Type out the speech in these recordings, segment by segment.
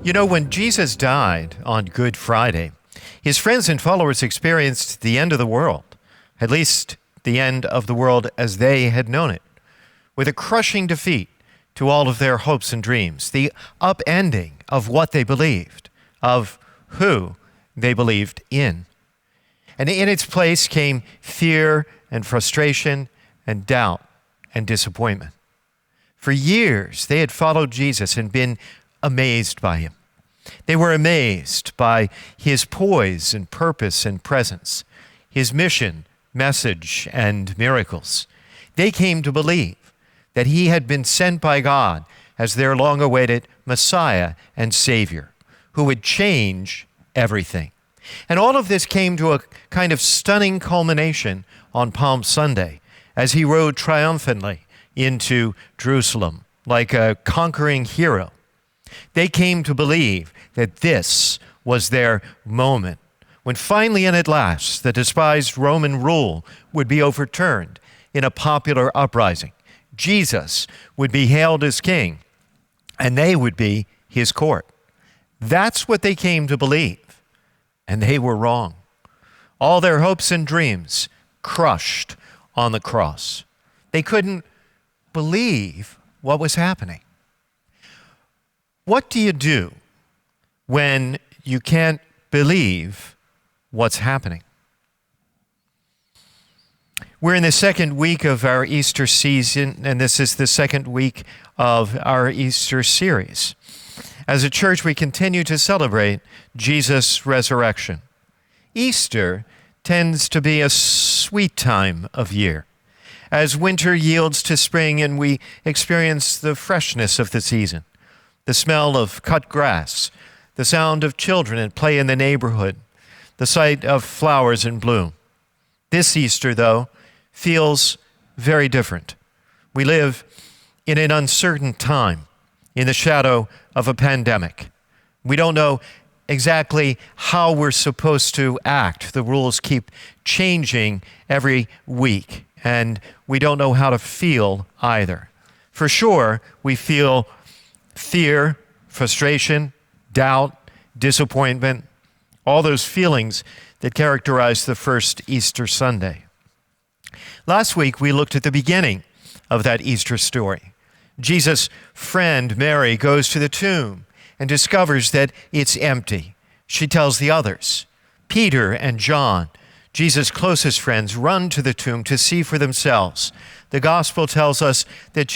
You know, when Jesus died on Good Friday, his friends and followers experienced the end of the world, at least the end of the world as they had known it, with a crushing defeat to all of their hopes and dreams, the upending of what they believed, of who they believed in. And in its place came fear and frustration and doubt and disappointment. For years, they had followed Jesus and been amazed by him. They were amazed by his poise and purpose and presence, his mission, message, and miracles. They came to believe that he had been sent by God as their long-awaited Messiah and Savior, who would change everything. And all of this came to a kind of stunning culmination on Palm Sunday as he rode triumphantly into Jerusalem like a conquering hero. They came to believe that this was their moment, when finally and at last the despised Roman rule would be overturned in a popular uprising. Jesus would be hailed as king, and they would be his court. That's what they came to believe, and they were wrong. All their hopes and dreams crushed on the cross. They couldn't believe what was happening. What do you do when you can't believe what's happening? We're in the second week of our Easter season, and this is the second week of our Easter series. As a church, we continue to celebrate Jesus' resurrection. Easter tends to be a sweet time of year, as winter yields to spring and we experience the freshness of the season, the smell of cut grass, the sound of children at play in the neighborhood, the sight of flowers in bloom. This Easter, though, feels very different. We live in an uncertain time, in the shadow of a pandemic. We don't know exactly how we're supposed to act. The rules keep changing every week, and we don't know how to feel either. For sure, we feel fear, frustration, doubt, disappointment, all those feelings that characterize the first Easter Sunday. Last week, we looked at the beginning of that Easter story. Jesus' friend, Mary, goes to the tomb and discovers that it's empty. She tells the others. Peter and John, Jesus' closest friends, run to the tomb to see for themselves. The gospel tells us that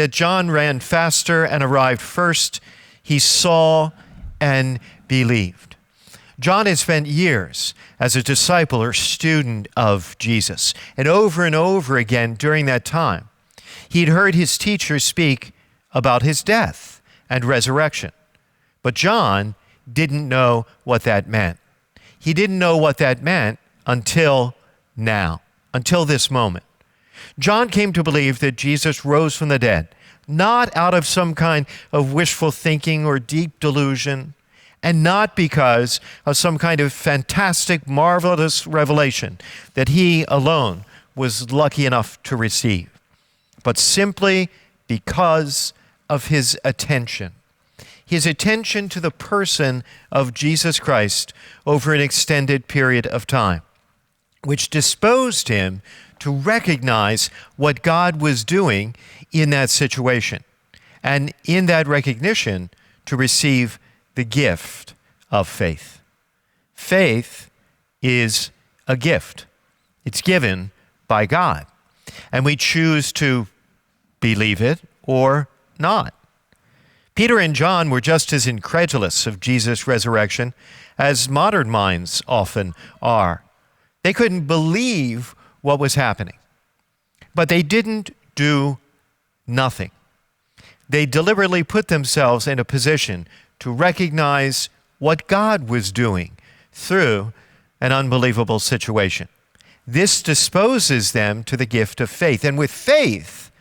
John ran faster and arrived first. He saw and believed. John had spent years as a disciple or student of Jesus, and over again during that time, he'd heard his teachers speak about his death and resurrection. But John didn't know what that meant. He didn't know what that meant until now, until this moment. John came to believe that Jesus rose from the dead, not out of some kind of wishful thinking or deep delusion, and not because of some kind of fantastic, marvelous revelation that he alone was lucky enough to receive, but simply because of his attention to the person of Jesus Christ over an extended period of time, which disposed him to recognize what God was doing in that situation, and in that recognition to receive the gift of faith. Faith is a gift. It's given by God, and we choose to believe it or not. Peter and John were just as incredulous of Jesus' resurrection as modern minds often are. They couldn't believe what was happening, but they didn't do nothing. They deliberately put themselves in a position to recognize what God was doing through an unbelievable situation. This disposes them to the gift of faith. And with faith,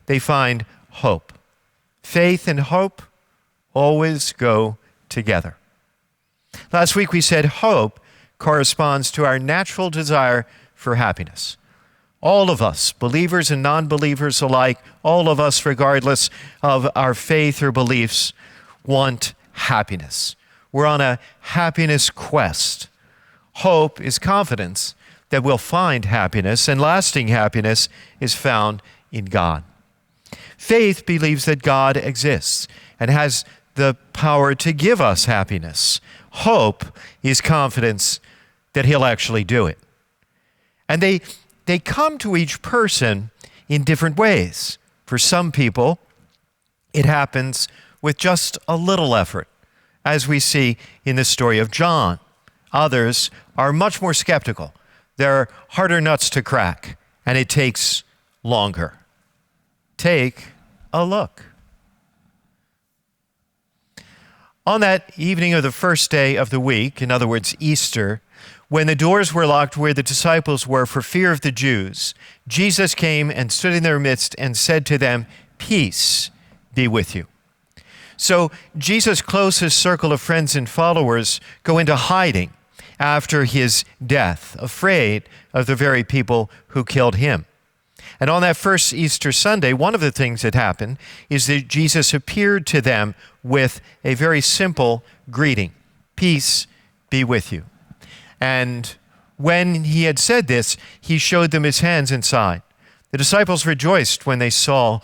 they find hope. Faith and hope always go together. Last week we said hope corresponds to our natural desire for happiness. All of us, believers and non-believers alike, all of us, regardless of our faith or beliefs, want happiness. We're on a happiness quest. Hope is confidence that we'll find happiness, and lasting happiness is found in God. Faith believes that God exists and has the power to give us happiness. Hope is confidence that he'll actually do it. And they come to each person in different ways. For some people, it happens with just a little effort, as we see in the story of John. Others are much more skeptical. They're harder nuts to crack, and it takes longer. Take a look. On that evening of the first day of the week, in other words, Easter, when the doors were locked where the disciples were for fear of the Jews, Jesus came and stood in their midst and said to them, "Peace be with you." So Jesus' closest circle of friends and followers go into hiding after his death, afraid of the very people who killed him. And on that first Easter Sunday, one of the things that happened is that Jesus appeared to them with a very simple greeting, "Peace be with you." And when he had said this, he showed them his hands and side. The disciples rejoiced when they saw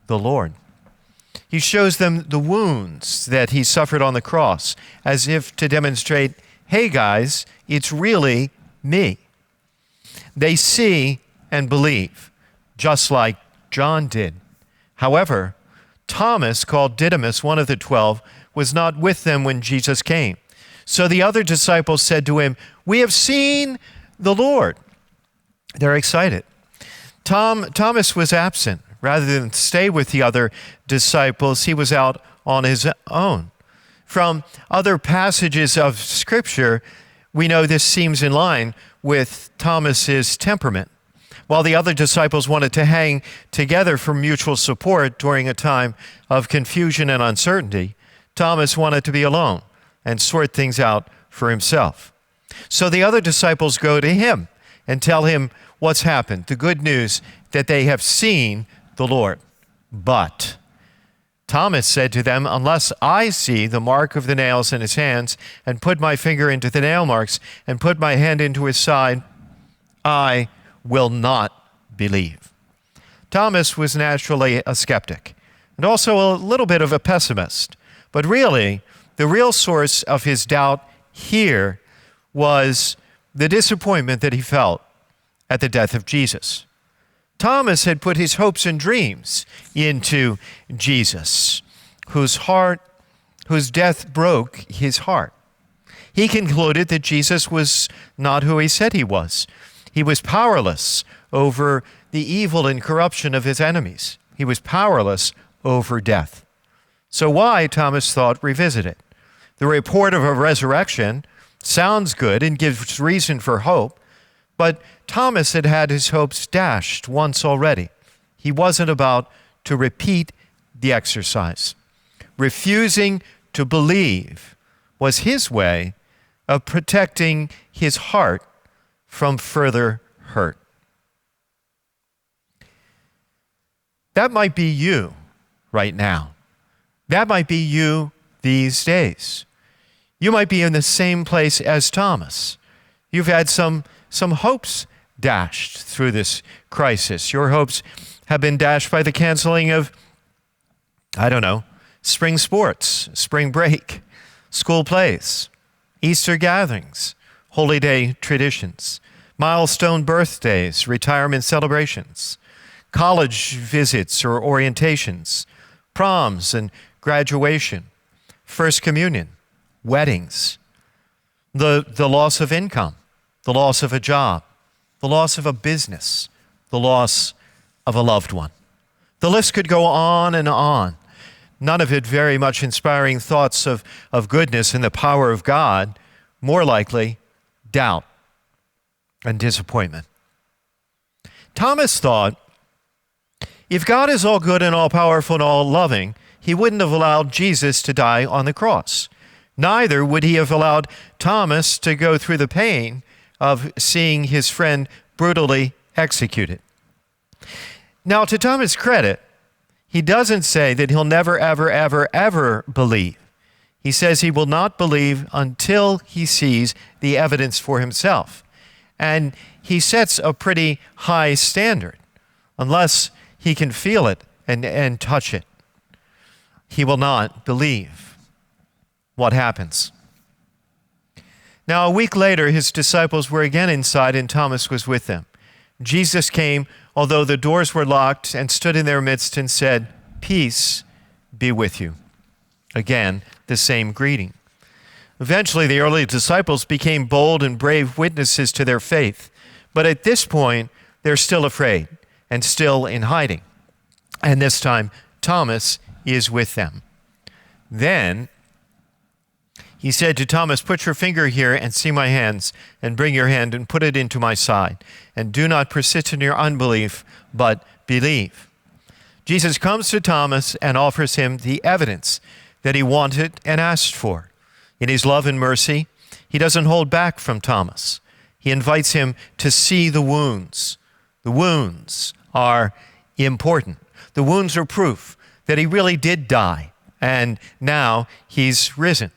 the Lord. He shows them the wounds that he suffered on the cross, as if to demonstrate, hey guys, it's really me. They see and believe, just like John did. However, Thomas, called Didymus, one of the 12, was not with them when Jesus came. So the other disciples said to him, "We have seen the Lord." They're excited. Thomas was absent. Rather than stay with the other disciples, he was out on his own. From other passages of Scripture, we know this seems in line with Thomas's temperament. While the other disciples wanted to hang together for mutual support during a time of confusion and uncertainty, Thomas wanted to be alone and sort things out for himself. So the other disciples go to him and tell him what's happened, the good news that they have seen the Lord. But Thomas said to them, "Unless I see the mark of the nails in his hands and put my finger into the nail marks and put my hand into his side, I will not believe." Thomas was naturally a skeptic and also a little bit of a pessimist. But really, the real source of his doubt here was the disappointment that he felt at the death of Jesus. Thomas had put his hopes and dreams into Jesus, whose death broke his heart. He concluded that Jesus was not who he said he was. He was powerless over the evil and corruption of his enemies. He was powerless over death. So why, Thomas thought, revisit it? The report of a resurrection sounds good and gives reason for hope, but Thomas had had his hopes dashed once already. He wasn't about to repeat the exercise. Refusing to believe was his way of protecting his heart from further hurt. That might be you right now. That might be you these days. You might be in the same place as Thomas. You've had some hopes dashed through this crisis. Your hopes have been dashed by the canceling of, spring sports, spring break, school plays, Easter gatherings, holy day traditions, milestone birthdays, retirement celebrations, college visits or orientations, proms and graduation, first communion, weddings, the loss of income, the loss of a job, the loss of a business, the loss of a loved one. The list could go on and on. None of it very much inspiring thoughts of goodness and the power of God, more likely doubt and disappointment. Thomas thought, if God is all good and all powerful and all loving, he wouldn't have allowed Jesus to die on the cross. Neither would he have allowed Thomas to go through the pain of seeing his friend brutally executed. Now, to Thomas' credit, he doesn't say that he'll never, ever, ever, ever believe. He says he will not believe until he sees the evidence for himself. And he sets a pretty high standard. Unless he can feel it and touch it, he will not believe. What happens? Now, a week later, his disciples were again inside, and Thomas was with them. Jesus came, although the doors were locked, and stood in their midst and said, "Peace be with you." Again, the same greeting. Eventually, the early disciples became bold and brave witnesses to their faith. But at this point, they're still afraid and still in hiding. And this time, Thomas is with them. Then he said to Thomas, "Put your finger here and see my hands, and bring your hand and put it into my side. And do not persist in your unbelief, but believe." Jesus comes to Thomas and offers him the evidence that he wanted and asked for. In his love and mercy, he doesn't hold back from Thomas. He invites him to see the wounds. The wounds are important. The wounds are proof that he really did die, and now he's risen.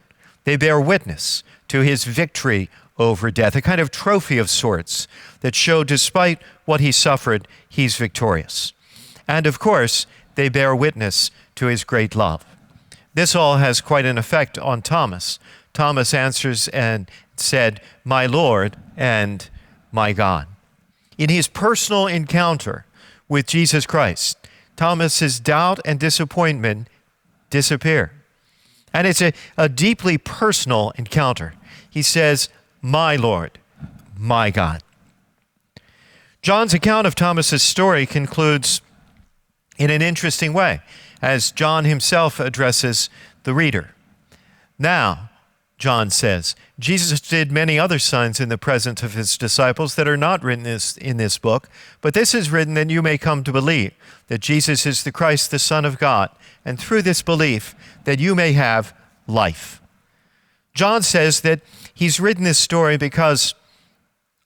They bear witness to his victory over death, a kind of trophy of sorts that show despite what he suffered, he's victorious. And of course, they bear witness to his great love. This all has quite an effect on Thomas. Thomas answers and said, "My Lord and my God." In his personal encounter with Jesus Christ, Thomas's doubt and disappointment disappear. And it's a deeply personal encounter. He says, "My Lord, my God." John's account of Thomas's story concludes in an interesting way, as John himself addresses the reader. "Now," John says, "Jesus did many other signs in the presence of his disciples that are not written in this book, but this is written that you may come to believe that Jesus is the Christ, the Son of God, and through this belief that you may have life." John says that he's written this story because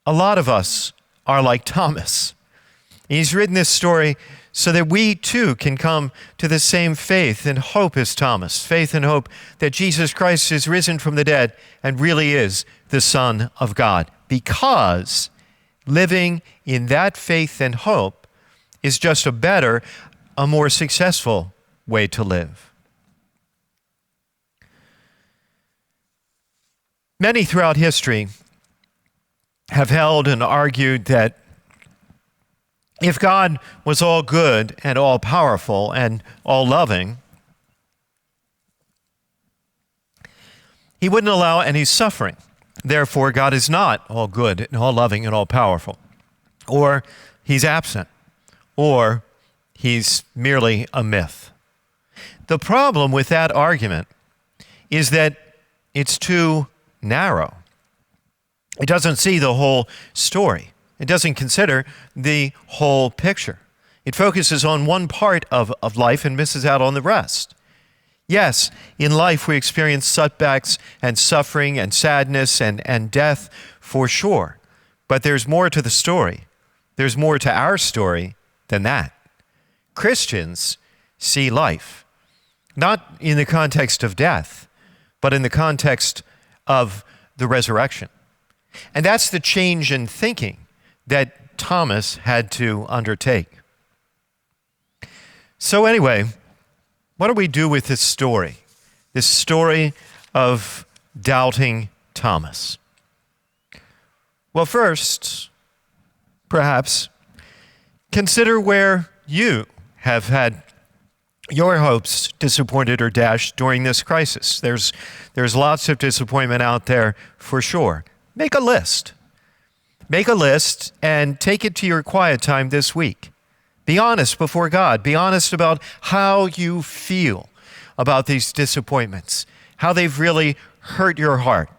a lot of us are like Thomas. He's written this story so that we too can come to the same faith and hope as Thomas, faith and hope that Jesus Christ is risen from the dead and really is the Son of God, because living in that faith and hope is just a better, a more successful way to live. Many throughout history have held and argued that if God was all good and all powerful and all loving, he wouldn't allow any suffering. Therefore, God is not all good and all loving and all powerful. Or he's absent. Or he's merely a myth. The problem with that argument is that it's too narrow. It doesn't see the whole story. It doesn't consider the whole picture. It focuses on one part of life and misses out on the rest. Yes, in life we experience setbacks and suffering and sadness and death for sure. But there's more to the story. There's more to our story than that. Christians see life, not in the context of death, but in the context of the resurrection. And that's the change in thinking that Thomas had to undertake. So anyway, what do we do with this story of doubting Thomas? Well, first, perhaps, consider where you have had your hopes disappointed or dashed during this crisis. There's lots of disappointment out there for sure. Make a list. Make a list and take it to your quiet time this week. Be honest before God. Be honest about how you feel about these disappointments, how they've really hurt your heart.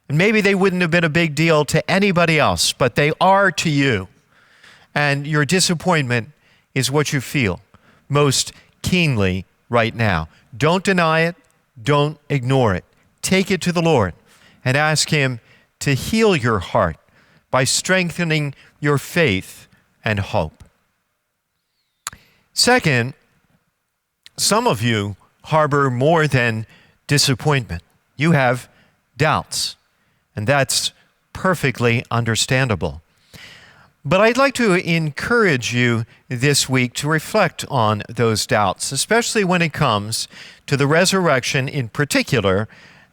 And maybe they wouldn't have been a big deal to anybody else, but they are to you. And your disappointment is what you feel most keenly right now. Don't deny it. Don't ignore it. Take it to the Lord and ask him to heal your heart by strengthening your faith and hope. Second, some of you harbor more than disappointment. You have doubts, and that's perfectly understandable. But I'd like to encourage you this week to reflect on those doubts, especially when it comes to the resurrection in particular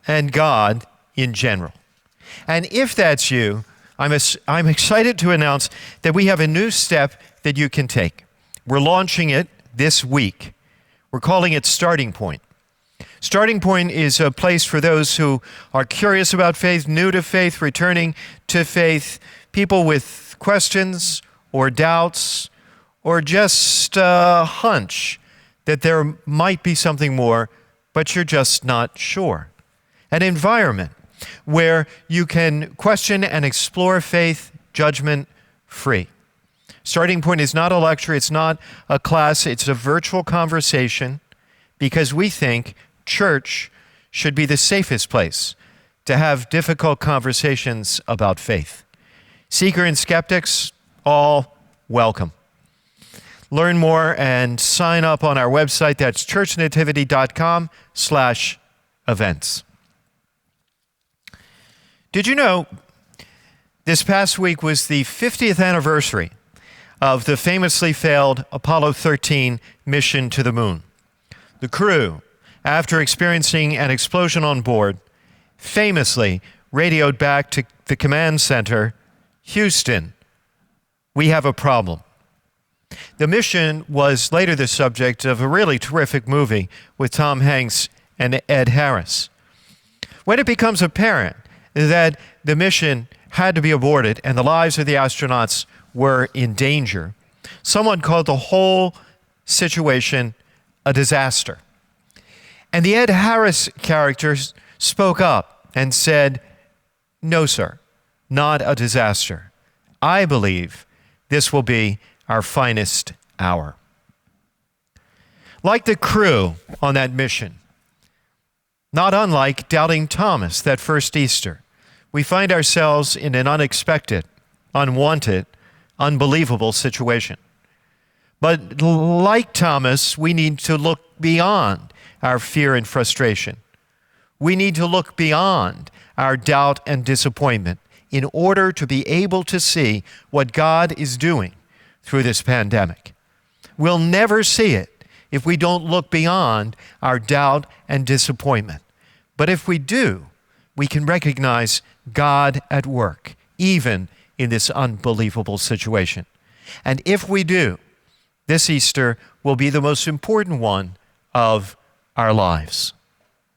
and God in general. And if that's you, I'm excited to announce that we have a new step that you can take. We're launching it this week. We're calling it Starting Point. Starting Point is a place for those who are curious about faith, new to faith, returning to faith, people with questions or doubts or just a hunch that there might be something more, but you're just not sure. An environment where you can question and explore faith, judgment free. Starting Point is not a lecture, it's not a class, it's a virtual conversation because we think church should be the safest place to have difficult conversations about faith. Seeker and skeptics, all welcome. Learn more and sign up on our website. That's churchnativity.com/events. Did you know this past week was the 50th anniversary of the famously failed Apollo 13 mission to the moon? The crew, after experiencing an explosion on board, famously radioed back to the command center, "Houston, we have a problem." The mission was later the subject of a really terrific movie with Tom Hanks and Ed Harris. When it becomes apparent that the mission had to be aborted and the lives of the astronauts were in danger, someone called the whole situation a disaster. And the Ed Harris character spoke up and said, "No, sir, not a disaster. I believe this will be our finest hour." Like the crew on that mission, not unlike doubting Thomas that first Easter, we find ourselves in an unexpected, unwanted, unbelievable situation. But like Thomas, we need to look beyond our fear and frustration. We need to look beyond our doubt and disappointment in order to be able to see what God is doing through this pandemic. We'll never see it if we don't look beyond our doubt and disappointment. But if we do, we can recognize God at work, even in this unbelievable situation. And if we do, this Easter will be the most important one of our lives.